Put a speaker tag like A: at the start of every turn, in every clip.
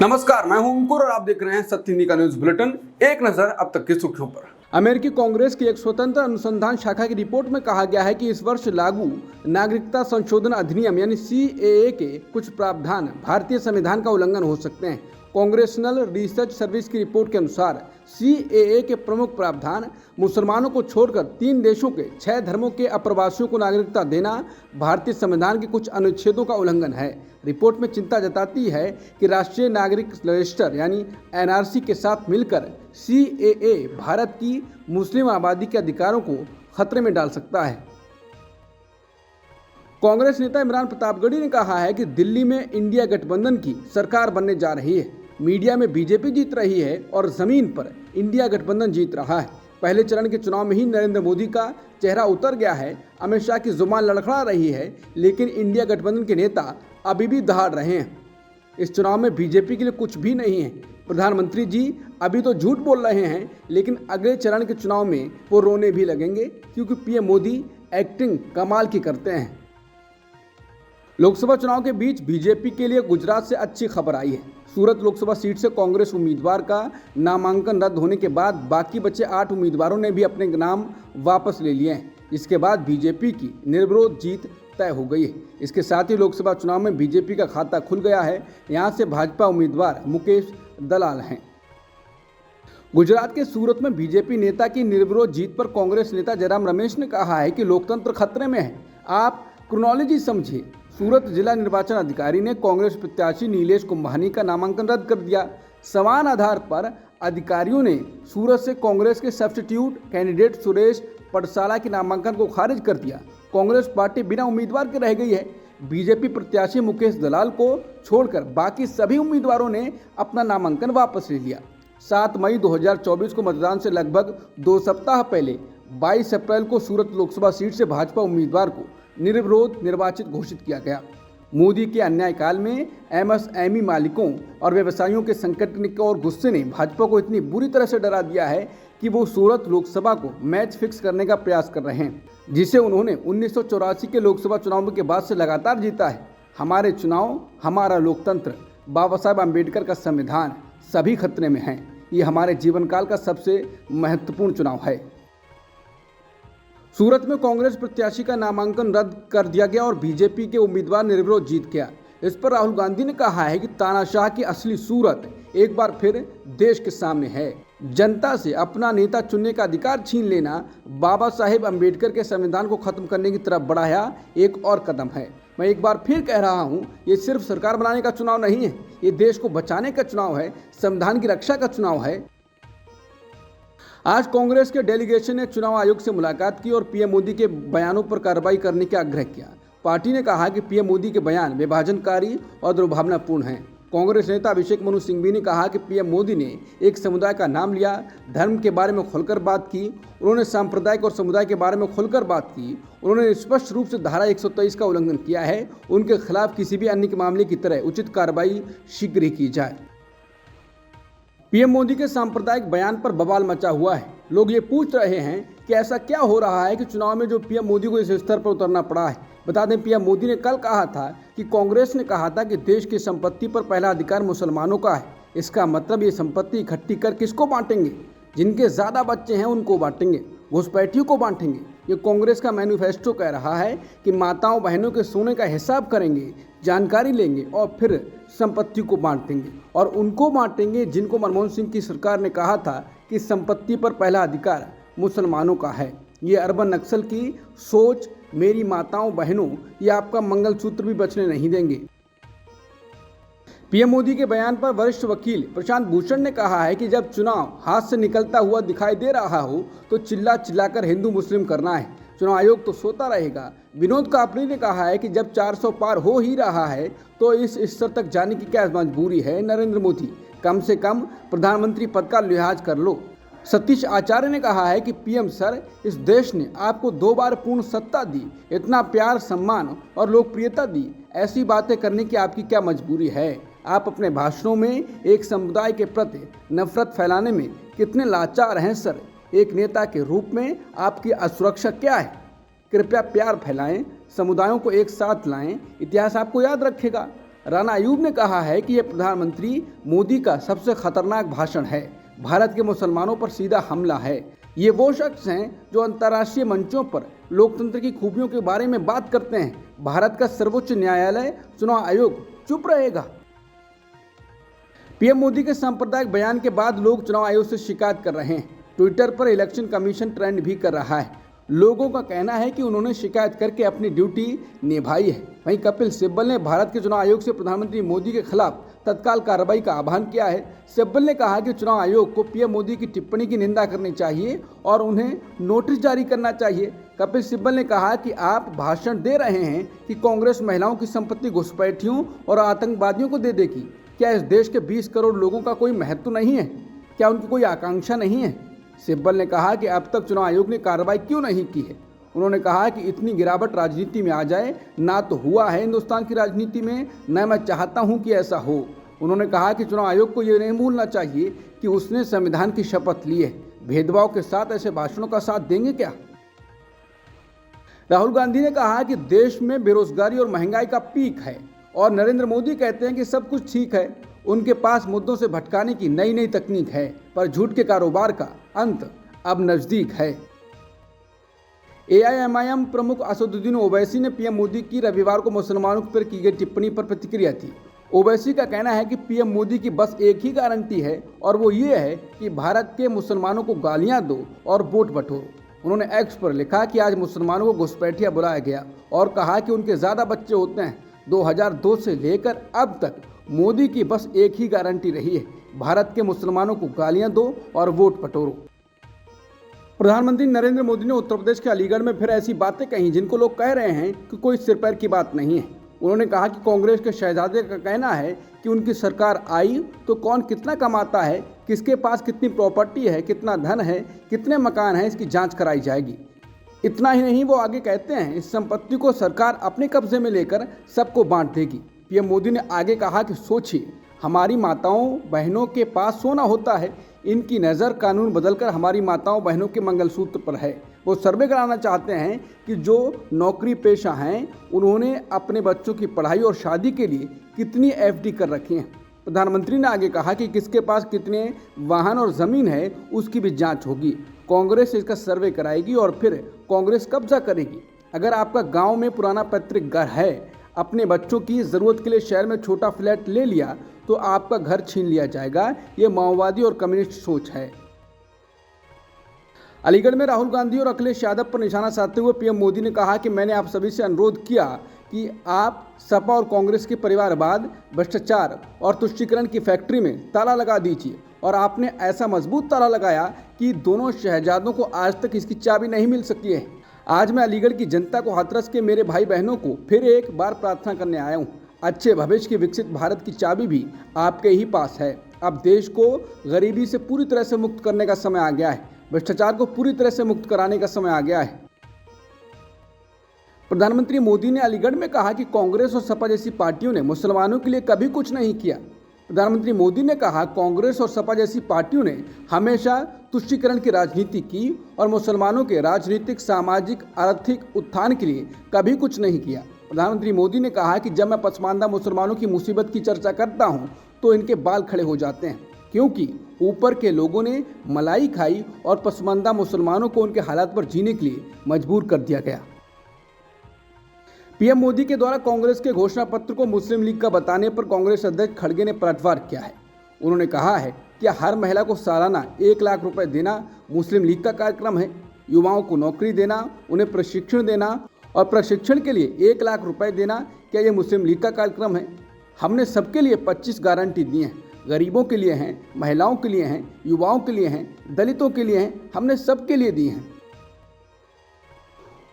A: नमस्कार, मैं हूं अंकुर और आप देख रहे हैं सत्य हिंदी का न्यूज बुलेटिन। एक नजर अब तक की सुर्खियों पर। अमेरिकी कांग्रेस की एक स्वतंत्र अनुसंधान शाखा की रिपोर्ट में कहा गया है कि इस वर्ष लागू नागरिकता संशोधन अधिनियम यानी CAA के कुछ प्रावधान भारतीय संविधान का उल्लंघन हो सकते हैं। कांग्रेशनल रिसर्च सर्विस की रिपोर्ट के अनुसार CAA के प्रमुख प्रावधान मुसलमानों को छोड़कर 3 देशों के 6 धर्मों के अप्रवासियों को नागरिकता देना भारतीय संविधान के कुछ अनुच्छेदों का उल्लंघन है। रिपोर्ट में चिंता जताती है कि राष्ट्रीय नागरिक रजिस्टर यानी NRC के साथ मिलकर CAA भारत की मुस्लिम आबादी के अधिकारों को खतरे में डाल सकता है। कांग्रेस नेता इमरान प्रतापगढ़ी ने कहा है कि दिल्ली में इंडिया गठबंधन की सरकार बनने जा रही है। मीडिया में बीजेपी जीत रही है और जमीन पर इंडिया गठबंधन जीत रहा है। पहले चरण के चुनाव में ही नरेंद्र मोदी का चेहरा उतर गया है, अमित शाह की जुबान लड़खड़ा रही है, लेकिन इंडिया गठबंधन के नेता अभी भी दहाड़ रहे हैं। इस चुनाव में बीजेपी के लिए कुछ भी नहीं है। प्रधानमंत्री जी अभी तो झूठ बोल रहे हैं, लेकिन अगले चरण के चुनाव में वो रोने भी लगेंगे, क्योंकि PM मोदी एक्टिंग कमाल की करते हैं। लोकसभा चुनाव के बीच बीजेपी के लिए गुजरात से अच्छी खबर आई है। सूरत लोकसभा सीट से कांग्रेस उम्मीदवार का नामांकन रद्द होने के बाद बाकी बचे 8 उम्मीदवारों ने भी अपने नाम वापस ले लिए हैं। इसके बाद बीजेपी की निर्विरोध जीत तय हो गई है। इसके साथ ही लोकसभा चुनाव में बीजेपी का खाता खुल गया है। यहां से भाजपा उम्मीदवार मुकेश दलाल हैं। गुजरात के सूरत में बीजेपी नेता की निर्विरोध जीत पर कांग्रेस नेता जयराम रमेश ने कहा है कि लोकतंत्र खतरे में है। आप क्रोनोलॉजी समझिए। सूरत जिला निर्वाचन अधिकारी ने कांग्रेस प्रत्याशी नीलेश कुंभानी का नामांकन रद्द कर दिया। समान आधार पर अधिकारियों ने सूरत से कांग्रेस के सब्स्टिट्यूट कैंडिडेट सुरेश पटसाला के नामांकन को खारिज कर दिया। कांग्रेस पार्टी बिना उम्मीदवार के रह गई है। बीजेपी प्रत्याशी मुकेश दलाल को छोड़कर बाकी सभी उम्मीदवारों ने अपना नामांकन वापस ले लिया। 7 मई 2024 को मतदान से लगभग 2 सप्ताह पहले 22 अप्रैल को सूरत लोकसभा सीट से भाजपा उम्मीदवार को निर्विरोध निर्वाचित घोषित किया गया। मोदी के अन्यायकाल में MSME मालिकों और व्यवसायियों के संकट और गुस्से ने भाजपा को इतनी बुरी तरह से डरा दिया है कि वो सूरत लोकसभा को मैच फिक्स करने का प्रयास कर रहे हैं, जिसे उन्होंने 1984 के लोकसभा चुनाव के बाद से लगातार जीता है। हमारे चुनाव, हमारा लोकतंत्र, बाबा साहब अम्बेडकर का संविधान सभी खतरे में हैं। ये हमारे जीवन काल का सबसे महत्वपूर्ण चुनाव है। सूरत में कांग्रेस प्रत्याशी का नामांकन रद्द कर दिया गया और बीजेपी के उम्मीदवार निर्विरोध जीत गया। इस पर राहुल गांधी ने कहा है कि तानाशाह की असली सूरत एक बार फिर देश के सामने है। जनता से अपना नेता चुनने का अधिकार छीन लेना बाबा साहेब अम्बेडकर के संविधान को खत्म करने की तरफ बढ़ाया एक और कदम है। मैं एक बार फिर कह रहा हूँ, ये सिर्फ सरकार बनाने का चुनाव नहीं है, ये देश को बचाने का चुनाव है, संविधान की रक्षा का चुनाव है। आज कांग्रेस के डेलीगेशन ने चुनाव आयोग से मुलाकात की और PM मोदी के बयानों पर कार्रवाई करने का आग्रह किया। पार्टी ने कहा कि PM मोदी के बयान विभाजनकारी और दुर्भावनापूर्ण हैं। कांग्रेस नेता अभिषेक मनु सिंघवी ने कहा कि PM मोदी ने एक समुदाय का नाम लिया, धर्म के बारे में खुलकर बात की। उन्होंने सांप्रदायिक और समुदाय के बारे में खुलकर बात की। उन्होंने स्पष्ट रूप से धारा 123 का उल्लंघन किया है। उनके खिलाफ किसी भी अन्य के मामले की तरह उचित कार्रवाई शीघ्र ही की जाए। PM मोदी के सांप्रदायिक बयान पर बवाल मचा हुआ है। लोग ये पूछ रहे हैं कि ऐसा क्या हो रहा है कि चुनाव में जो PM मोदी को इस स्तर पर उतरना पड़ा है। बता दें, PM मोदी ने कल कहा था कि कांग्रेस ने कहा था कि देश की संपत्ति पर पहला अधिकार मुसलमानों का है। इसका मतलब ये संपत्ति इकट्ठी कर किसको बांटेंगे? जिनके ज़्यादा बच्चे हैं उनको बांटेंगे, घुसपैठियों को बांटेंगे। ये कांग्रेस का मैनिफेस्टो कह रहा है कि माताओं बहनों के सोने का हिसाब करेंगे, जानकारी लेंगे और फिर संपत्ति को बांट देंगे। और उनको बांटेंगे जिनको मनमोहन सिंह की सरकार ने कहा था कि संपत्ति पर पहला अधिकार मुसलमानों का है। ये अर्बन नक्सल की सोच, मेरी माताओं बहनों, ये आपका मंगलसूत्र भी बचने नहीं देंगे। PM मोदी के बयान पर वरिष्ठ वकील प्रशांत भूषण ने कहा है कि जब चुनाव हाथ से निकलता हुआ दिखाई दे रहा हो तो चिल्ला चिल्लाकर हिंदू मुस्लिम करना है। चुनाव आयोग तो सोता रहेगा। विनोद कापड़ी ने कहा है कि जब 400 पार हो ही रहा है तो इस स्तर तक जाने की क्या मजबूरी है नरेंद्र मोदी? कम से कम प्रधानमंत्री पद का लिहाज कर लो। सतीश आचार्य ने कहा है कि PM सर, इस देश ने आपको 2 बार पूर्ण सत्ता दी, इतना प्यार, सम्मान और लोकप्रियता दी। ऐसी बातें करने की आपकी क्या मजबूरी है? आप अपने भाषणों में एक समुदाय के प्रति नफरत फैलाने में कितने लाचार हैं सर। एक नेता के रूप में आपकी असुरक्षा क्या है? कृपया प्यार फैलाएं, समुदायों को एक साथ लाएं। इतिहास आपको याद रखेगा। राणा अयूब ने कहा है कि यह प्रधानमंत्री मोदी का सबसे खतरनाक भाषण है। भारत के मुसलमानों पर सीधा हमला है। ये वो शख्स हैं जो अंतर्राष्ट्रीय मंचों पर लोकतंत्र की खूबियों के बारे में बात करते हैं। भारत का सर्वोच्च न्यायालय चुनाव आयोग चुप रहेगा। पीएम मोदी के सांप्रदायिक बयान के बाद लोग चुनाव आयोग से शिकायत कर रहे हैं। ट्विटर पर इलेक्शन कमीशन ट्रेंड भी कर रहा है। लोगों का कहना है कि उन्होंने शिकायत करके अपनी ड्यूटी निभाई है। वहीं कपिल सिब्बल ने भारत के चुनाव आयोग से प्रधानमंत्री मोदी के खिलाफ तत्काल कार्रवाई का आह्वान किया है। सिब्बल ने कहा कि चुनाव आयोग को पीएम मोदी की टिप्पणी की निंदा करनी चाहिए और उन्हें नोटिस जारी करना चाहिए। कपिल सिब्बल ने कहा कि आप भाषण दे रहे हैं कि कांग्रेस महिलाओं की संपत्ति घुसपैठियों और आतंकवादियों को दे देगी। क्या इस देश के 20 करोड़ लोगों का कोई महत्व नहीं है? क्या उनकी कोई आकांक्षा नहीं है? सिब्बल ने कहा कि अब तक चुनाव आयोग ने कार्रवाई क्यों नहीं की है। उन्होंने कहा कि इतनी गिरावट राजनीति में आ जाए ना तो हुआ है हिंदुस्तान की राजनीति में, न मैं चाहता हूं कि ऐसा हो। उन्होंने कहा कि चुनाव आयोग को ये नहीं भूलना चाहिए कि उसने संविधान की शपथ ली है। भेदभाव के साथ ऐसे भाषणों का साथ देंगे क्या? राहुल गांधी ने कहा कि देश में बेरोजगारी और महंगाई का पीक है और नरेंद्र मोदी कहते हैं कि सब कुछ ठीक है। उनके पास मुद्दों से भटकाने की नई नई तकनीक है, पर झूठ के कारोबार का अंत अब नजदीक है। एआईएमआईएम प्रमुख असदुद्दीन ओवैसी ने पीएम मोदी की रविवार को मुसलमानों पर की गई टिप्पणी पर प्रतिक्रिया दी। ओवैसी का कहना है कि पीएम मोदी की बस एक ही गारंटी है और वो ये है कि भारत के मुसलमानों को गालियां दो और वोट बटोरो। उन्होंने एक्स पर लिखा कि आज मुसलमानों को घुसपैठिया बुलाया गया और कहा कि उनके ज़्यादा बच्चे होते हैं। 2002 से लेकर अब तक मोदी की बस एक ही गारंटी रही है, भारत के मुसलमानों को गालियां दो और वोट बटोरो। प्रधानमंत्री नरेंद्र मोदी ने उत्तर प्रदेश के अलीगढ़ में फिर ऐसी बातें कही जिनको लोग कह रहे हैं कि कोई सिर पैर की बात नहीं है। उन्होंने कहा कि कांग्रेस के शहजादे का कहना है कि उनकी सरकार आई तो कौन कितना कमाता है, किसके पास कितनी प्रॉपर्टी है, कितना धन है, कितने मकान हैं, इसकी जांच कराई जाएगी। इतना ही नहीं, वो आगे कहते हैं इस संपत्ति को सरकार अपने कब्जे में लेकर सबको बांट देगी। पीएम मोदी ने आगे कहा कि सोचिए, हमारी माताओं बहनों के पास सोना होता है, इनकी नज़र कानून बदलकर हमारी माताओं बहनों के मंगलसूत्र पर है। वो सर्वे कराना चाहते हैं कि जो नौकरी पेशा हैं उन्होंने अपने बच्चों की पढ़ाई और शादी के लिए कितनी एफडी कर रखी हैं। प्रधानमंत्री ने आगे कहा कि किसके पास कितने वाहन और ज़मीन है उसकी भी जांच होगी। कांग्रेस इसका सर्वे कराएगी और फिर कांग्रेस कब्जा करेगी। अगर आपका गांव में पुराना पैतृक घर है, अपने बच्चों की ज़रूरत के लिए शहर में छोटा फ्लैट ले लिया तो आपका घर छीन लिया जाएगा। ये माओवादी और कम्युनिस्ट सोच है। अलीगढ़ में राहुल गांधी और अखिलेश यादव पर निशाना साधते हुए पीएम मोदी ने कहा कि मैंने आप सभी से अनुरोध किया कि आप सपा और कांग्रेस के परिवारवाद, भ्रष्टाचार और तुष्टीकरण की फैक्ट्री में ताला लगा दीजिए, और आपने ऐसा मजबूत ताला लगाया कि दोनों शहजादों को आज तक इसकी चाबी नहीं मिल सकी है। आज मैं अलीगढ़ की जनता को हाथरस के मेरे भाई बहनों को फिर एक बार प्रार्थना करने आया हूँ। अच्छे भविष्य के विकसित भारत की चाबी भी आपके ही पास है। अब देश को गरीबी से पूरी तरह से मुक्त करने का समय आ गया है। भ्रष्टाचार को पूरी तरह से मुक्त कराने का समय आ गया है। प्रधानमंत्री मोदी ने अलीगढ़ में कहा कि कांग्रेस और सपा जैसी पार्टियों ने मुसलमानों के लिए कभी कुछ नहीं किया। प्रधानमंत्री मोदी ने कहा, कांग्रेस और सपा जैसी पार्टियों ने हमेशा तुष्टीकरण की राजनीति की और मुसलमानों के राजनीतिक, सामाजिक, आर्थिक उत्थान के लिए कभी कुछ नहीं किया। प्रधानमंत्री मोदी ने कहा कि जब मैं पसमानदा मुसलमानों की मुसीबत की चर्चा करता हूं तो इनके बाल खड़े हो जाते हैं, क्योंकि ऊपर के लोगों ने मलाई खाई और पसमानदा मुसलमानों को उनके हालात पर जीने के लिए मजबूर कर दिया गया। पीएम मोदी के द्वारा कांग्रेस के घोषणा पत्र को मुस्लिम लीग का बताने पर कांग्रेस अध्यक्ष खड़गे ने पलटवार किया है। उन्होंने कहा है कि हर महिला को सालाना 1 लाख रुपए देना मुस्लिम लीग का कार्यक्रम है। युवाओं को नौकरी देना, उन्हें प्रशिक्षण देना और प्रशिक्षण के लिए 1 लाख रुपए देना, क्या ये मुस्लिम लीग का कार्यक्रम है? हमने सबके लिए 25 गारंटी दी हैं। गरीबों के लिए हैं, महिलाओं के लिए हैं, युवाओं के लिए हैं, दलितों के लिए हैं, हमने सबके लिए दी हैं।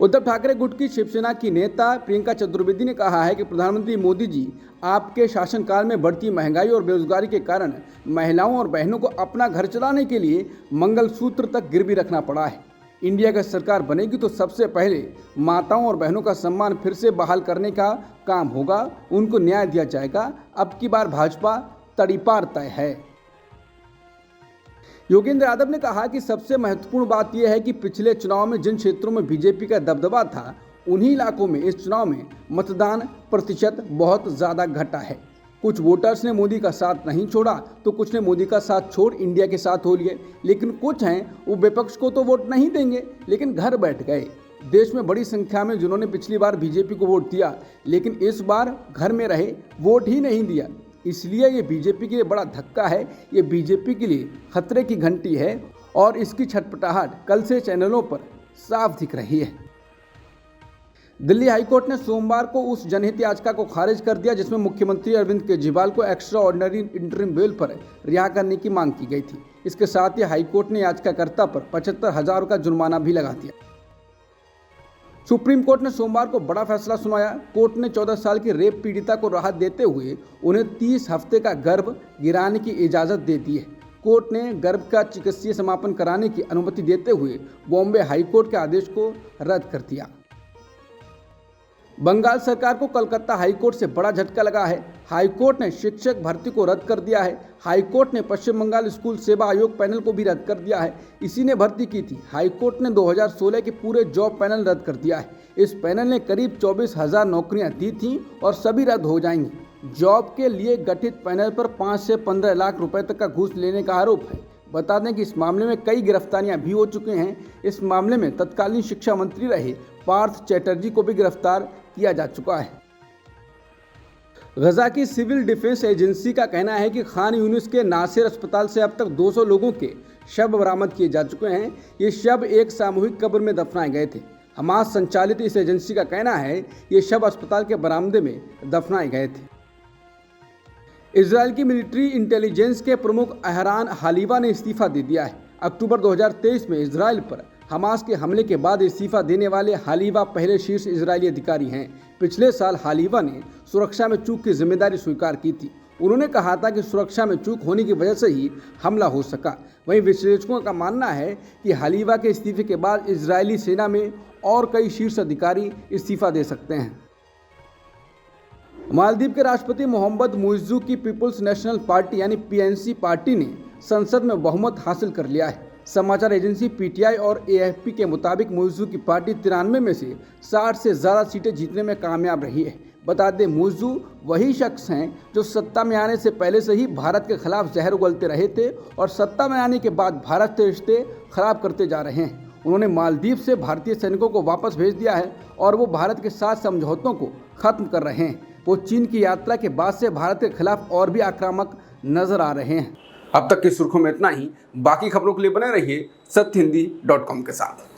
A: उद्धव ठाकरे गुट की शिवसेना की नेता प्रियंका चतुर्वेदी ने कहा है कि प्रधानमंत्री मोदी जी, आपके शासनकाल में बढ़ती महंगाई और बेरोजगारी के कारण महिलाओं और बहनों को अपना घर चलाने के लिए मंगलसूत्र तक गिरवी रखना पड़ा है। इंडिया की सरकार बनेगी तो सबसे पहले माताओं और बहनों का सम्मान फिर से बहाल करने का काम होगा, उनको न्याय दिया जाएगा। अब की बार भाजपा तड़ीपार तय है। योगेंद्र यादव ने कहा कि सबसे महत्वपूर्ण बात यह है कि पिछले चुनाव में जिन क्षेत्रों में बीजेपी का दबदबा था उन्हीं इलाकों में इस चुनाव में मतदान प्रतिशत बहुत ज़्यादा घटा है। कुछ वोटर्स ने मोदी का साथ नहीं छोड़ा तो कुछ ने मोदी का साथ छोड़ इंडिया के साथ हो लिए, लेकिन कुछ हैं वो विपक्ष को तो वोट नहीं देंगे लेकिन घर बैठ गए। देश में बड़ी संख्या में जिन्होंने पिछली बार बीजेपी को वोट दिया लेकिन इस बार घर में रहे, वोट ही नहीं दिया। इसलिए ये बीजेपी के लिए बड़ा धक्का है, ये बीजेपी के लिए खतरे की घंटी है और इसकी छटपटाहट कल से चैनलों पर साफ दिख रही है। दिल्ली हाईकोर्ट ने सोमवार को उस जनहित याचिका को खारिज कर दिया जिसमें मुख्यमंत्री अरविंद केजरीवाल को एक्स्ट्रा ऑर्डिनरी इंटरिम बेल पर रिहा करने की मांग की गई थी। इसके साथ ही हाईकोर्ट ने याचिकाकर्ता पर 75,000 का जुर्माना भी लगा दिया। सुप्रीम कोर्ट ने सोमवार को बड़ा फैसला सुनाया। कोर्ट ने 14 साल की रेप पीड़िता को राहत देते हुए उन्हें 30 हफ्ते का गर्भ गिराने की इजाज़त दे दी है। कोर्ट ने गर्भ का चिकित्सीय समापन कराने की अनुमति देते हुए बॉम्बे हाईकोर्ट के आदेश को रद्द कर दिया। बंगाल सरकार को कलकत्ता हाईकोर्ट से बड़ा झटका लगा है। हाईकोर्ट ने शिक्षक भर्ती को रद्द कर दिया है। हाईकोर्ट ने पश्चिम बंगाल स्कूल सेवा आयोग पैनल को भी रद्द कर दिया है। इसी ने भर्ती की थी। हाईकोर्ट ने 2016 के पूरे जॉब पैनल रद्द कर दिया है। इस पैनल ने करीब 24,000 नौकरियां दी थीं और सभी रद्द हो जाएंगी। जॉब के लिए गठित पैनल पर 5 से 15 लाख रुपए तक का घूस लेने का आरोप है। बता दें कि इस मामले में कई गिरफ्तारियां भी हो चुके हैं। इस मामले में तत्कालीन शिक्षा मंत्री रहे पार्थ चैटर्जी को भी गिरफ्तार किया जा चुका है। गजा की सिविल डिफेंस एजेंसी का कहना है कि खान यूनिस के नासिर अस्पताल से अब तक 200 लोगों के शव बरामद किए जा चुके हैं। ये शव एक सामूहिक कब्र में दफनाए गए थे। हमास संचालित इस एजेंसी का कहना है ये शव अस्पताल के बरामदे में दफनाए गए थे। इजराइल की मिलिट्री इंटेलिजेंस के प्रमुख अहरान हालीवा ने इस्तीफा दे दिया है। अक्टूबर 2023 में इजराइल पर हमास के हमले के बाद इस्तीफा देने वाले हालीवा पहले शीर्ष इजरायली अधिकारी हैं। पिछले साल हालीवा ने सुरक्षा में चूक की जिम्मेदारी स्वीकार की थी। उन्होंने कहा था कि सुरक्षा में चूक होने की वजह से ही हमला हो सका। वहीं विश्लेषकों का मानना है कि हालीवा के इस्तीफे के बाद इजरायली सेना में और कई शीर्ष अधिकारी इस्तीफा दे सकते हैं। मालदीव के राष्ट्रपति मोहम्मद मुइज्जू की पीपुल्स नेशनल पार्टी यानी पीएनसी पार्टी ने संसद में बहुमत हासिल कर लिया है। समाचार एजेंसी पीटीआई और एएफपी के मुताबिक मुइज्जू की पार्टी 93 में से 60 से ज़्यादा सीटें जीतने में कामयाब रही है। बता दें मुइज्जू वही शख्स हैं जो सत्ता में आने से पहले से ही भारत के खिलाफ जहर उगलते रहे थे और सत्ता में आने के बाद भारत से रिश्ते खराब करते जा रहे हैं। उन्होंने मालदीव से भारतीय सैनिकों को वापस भेज दिया है और वो भारत के साथ समझौतों को खत्म कर रहे हैं। वो चीन की यात्रा के बाद से भारत के खिलाफ और भी आक्रामक नजर आ रहे हैं। अब तक की सुर्खियों में इतना ही। बाकी खबरों के लिए बने रहिए सत्यहिंदी.com के साथ।